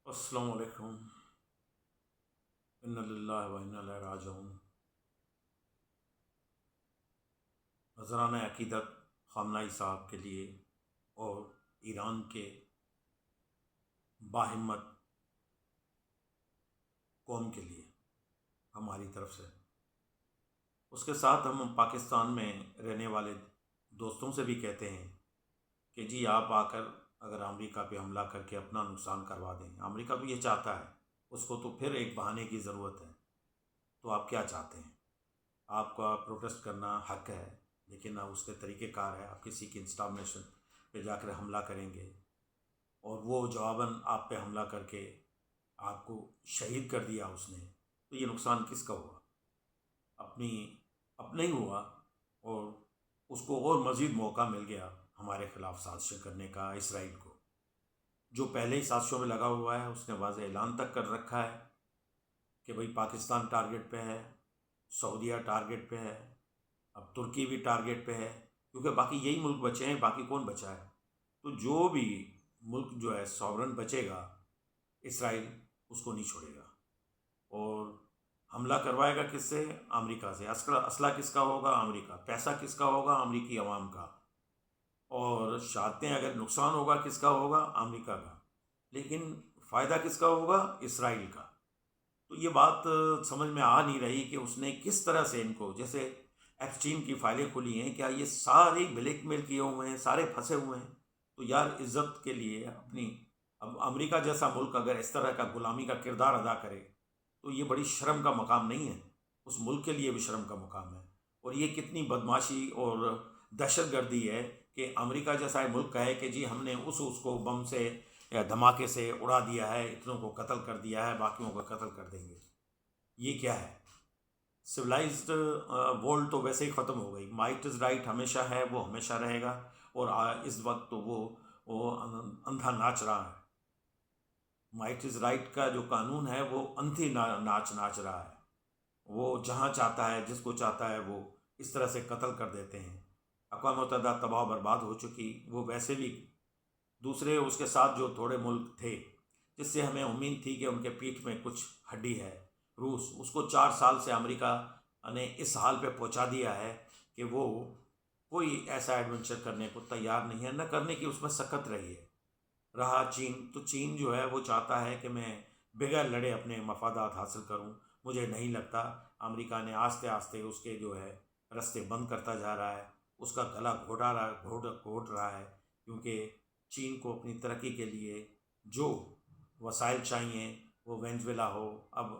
السلام علیکم۔ انا للہ و انا الیہ راجعون۔ نذرانہ عقیدت خامنہ صاحب کے لیے اور ایران کے باہمت قوم کے لیے ہماری طرف سے۔ اس کے ساتھ ہم پاکستان میں رہنے والے دوستوں سے بھی کہتے ہیں کہ جی آپ آ کر اگر امریکہ پہ حملہ کر کے اپنا نقصان کروا دیں، امریکہ تو یہ چاہتا ہے، اس کو تو پھر ایک بہانے کی ضرورت ہے، تو آپ کیا چاہتے ہیں؟ آپ کا پروٹیسٹ کرنا حق ہے، لیکن اس کے طریقہ کار ہے۔ آپ کسی کی انسٹالیشن پہ جا کر حملہ کریں گے اور وہ جواباً آپ پہ حملہ کر کے آپ کو شہید کر دیا اس نے، تو یہ نقصان کس کا ہوا؟ اپنا ہی ہوا، اور اس کو اور مزید موقع مل گیا ہمارے خلاف سازشیں کرنے کا۔ اسرائیل کو، جو پہلے ہی سازشوں میں لگا ہوا ہے، اس نے واضح اعلان تک کر رکھا ہے کہ بھئی پاکستان ٹارگٹ پہ ہے، سعودیہ ٹارگٹ پہ ہے، اب ترکی بھی ٹارگٹ پہ ہے، کیونکہ باقی یہی ملک بچے ہیں، باقی کون بچا ہے؟ تو جو بھی ملک جو ہے ساورن بچے گا، اسرائیل اس کو نہیں چھوڑے گا، اور حملہ کروائے گا کس سے؟ امریکہ سے۔ اسلحہ کس کا ہوگا؟ امریکہ۔ پیسہ کس کا ہوگا؟ امریکی عوام کا۔ اور شہادتیں اگر نقصان ہوگا کس کا ہوگا؟ امریکہ کا۔ لیکن فائدہ کس کا ہوگا؟ اسرائیل کا۔ تو یہ بات سمجھ میں آ نہیں رہی کہ اس نے کس طرح سے ان کو، جیسے ایپسٹین کی فائلیں کھلی ہیں، کیا یہ سارے بلیک میل کیے ہوئے ہیں، سارے پھنسے ہوئے ہیں؟ تو یار عزت کے لیے اپنی، اب امریکہ جیسا ملک اگر اس طرح کا غلامی کا کردار ادا کرے تو یہ بڑی شرم کا مقام نہیں ہے؟ اس ملک کے لیے بھی شرم کا مقام ہے۔ اور یہ کتنی بدماشی اور دہشت گردی ہے کہ امریکہ جیسا ملک کہے کہ جی ہم نے اس کو بم سے یا دھماکے سے اڑا دیا ہے، اتنوں کو قتل کر دیا ہے، باقیوں کو قتل کر دیں گے۔ یہ کیا ہے؟ سویلائزڈ ورلڈ تو ویسے ہی ختم ہو گئی۔ مائٹ از رائٹ ہمیشہ ہے، وہ ہمیشہ رہے گا، اور اس وقت تو وہ اندھا ناچ رہا ہے۔ مائٹ از رائٹ کا جو قانون ہے وہ انتھی ناچ رہا ہے۔ وہ جہاں چاہتا ہے، جس کو چاہتا ہے، وہ اس طرح سے قتل کر دیتے ہیں۔ اقوام متحدہ تباہ و برباد ہو چکی۔ وہ ویسے بھی دوسرے اس کے ساتھ جو تھوڑے ملک تھے جس سے ہمیں امید تھی کہ ان کے پیٹھ میں کچھ ہڈی ہے، روس، اس کو 4 سال سے امریکہ نے اس حال پہ پہنچا دیا ہے کہ وہ کوئی ایسا ایڈونچر کرنے کو تیار نہیں ہے، نہ کرنے کی اس میں سخت رہی ہے۔ رہا چین، تو چین جو ہے وہ چاہتا ہے کہ میں بغیر لڑے اپنے مفادات حاصل کروں۔ مجھے نہیں لگتا، امریکہ نے آہستہ آہستہ اس کے جو ہے رستے بند کرتا جا رہا ہے، اس کا گلا گھوٹ رہا ہے، کیونکہ چین کو اپنی ترقی کے لیے جو وسائل چاہیے، وہ وینزویلا ہو، اب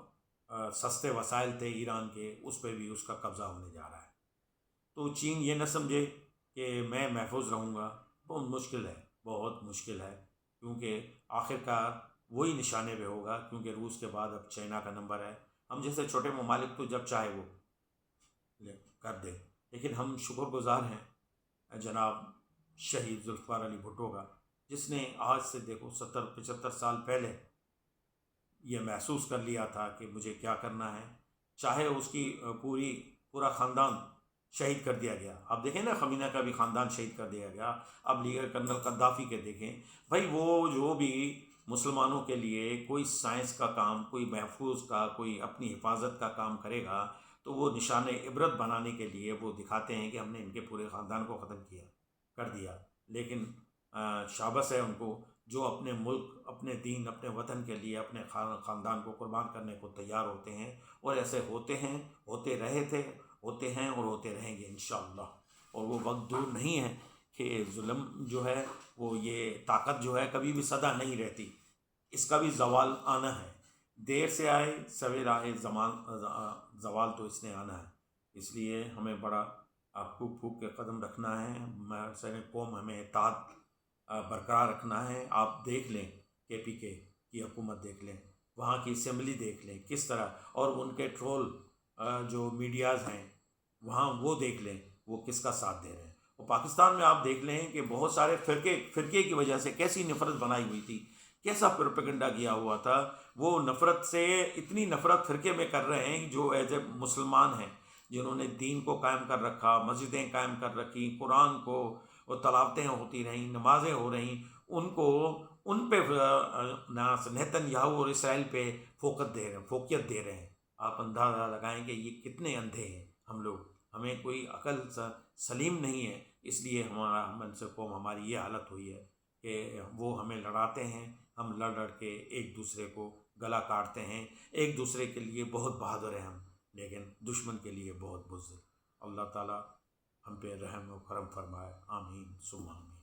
سستے وسائل تھے ایران کے، اس پہ بھی اس کا قبضہ ہونے جا رہا ہے۔ تو چین یہ نہ سمجھے کہ میں محفوظ رہوں گا، بہت مشکل ہے، بہت مشکل ہے، کیونکہ آخر کار وہی نشانے پہ ہوگا، کیونکہ روس کے بعد اب چائنا کا نمبر ہے۔ ہم جیسے چھوٹے ممالک تو جب چاہے وہ کر دے، لیکن ہم شکر گزار ہیں جناب شہید ذوالفقار علی بھٹو کا، جس نے آج سے دیکھو 70-75 سال پہلے یہ محسوس کر لیا تھا کہ مجھے کیا کرنا ہے، چاہے اس کی پورا خاندان شہید کر دیا گیا۔ اب دیکھیں نا، خمینہ کا بھی خاندان شہید کر دیا گیا، اب لیگر کرنل قذافی کے دیکھیں بھائی، وہ جو بھی مسلمانوں کے لیے کوئی سائنس کا کام، کوئی محفوظ کا، کوئی اپنی حفاظت کا کام کرے گا، تو وہ نشان عبرت بنانے کے لیے وہ دکھاتے ہیں کہ ہم نے ان کے پورے خاندان کو ختم کر دیا۔ لیکن شاباش ہے ان کو جو اپنے ملک، اپنے دین، اپنے وطن کے لیے اپنے خاندان کو قربان کرنے کو تیار ہوتے ہیں، اور ایسے ہوتے ہیں، ہوتے رہے تھے، ہوتے ہیں اور ہوتے رہیں گے انشاءاللہ۔ اور وہ وقت دور نہیں ہے کہ ظلم جو ہے، وہ یہ طاقت جو ہے کبھی بھی سدا نہیں رہتی، اس کا بھی زوال آنا ہے، دیر سے آئے سویر آئے، زوال تو اس نے آنا ہے۔ اس لیے ہمیں بڑا پھونک پھونک کے قدم رکھنا ہے، سر قوم ہمیں اتحاد برقرار رکھنا ہے۔ آپ دیکھ لیں KPK کی حکومت، دیکھ لیں وہاں کی اسمبلی، دیکھ لیں کس طرح، اور ان کے ٹرول جو میڈیاز ہیں وہاں، وہ دیکھ لیں وہ کس کا ساتھ دے رہے ہیں۔ اور پاکستان میں آپ دیکھ لیں کہ بہت سارے فرقے کی وجہ سے کیسی نفرت بنائی ہوئی تھی، کیسا پروپیگنڈا کیا ہوا تھا۔ وہ نفرت سے اتنی نفرت فرقے میں کر رہے ہیں جو ایز اے مسلمان ہیں، جنہوں نے دین کو قائم کر رکھا، مسجدیں قائم کر رکھی، قرآن کو، اور تلاوتیں ہوتی رہیں، نمازیں ہو رہیں، ان کو ان پہ نیتن یاہو اور اسرائیل پہ فوقیت دے رہے ہیں. آپ اندازہ لگائیں کہ یہ کتنے اندھے ہیں ہم لوگ. ہمیں کوئی عقل سلیم نہیں ہے، اس لیے منصف قوم ہماری یہ حالت ہوئی ہے کہ وہ ہمیں لڑاتے ہیں. ہم لڑ لڑ کے ایک دوسرے کو گلا کاٹتے ہیں. ایک دوسرے کے لیے بہت بہادر ہیں ہم، لیکن دشمن کے لیے بہت بزدل. اللہ تعالیٰ ہم پہ رحم و کرم فرمائے. آمین ثم آمین.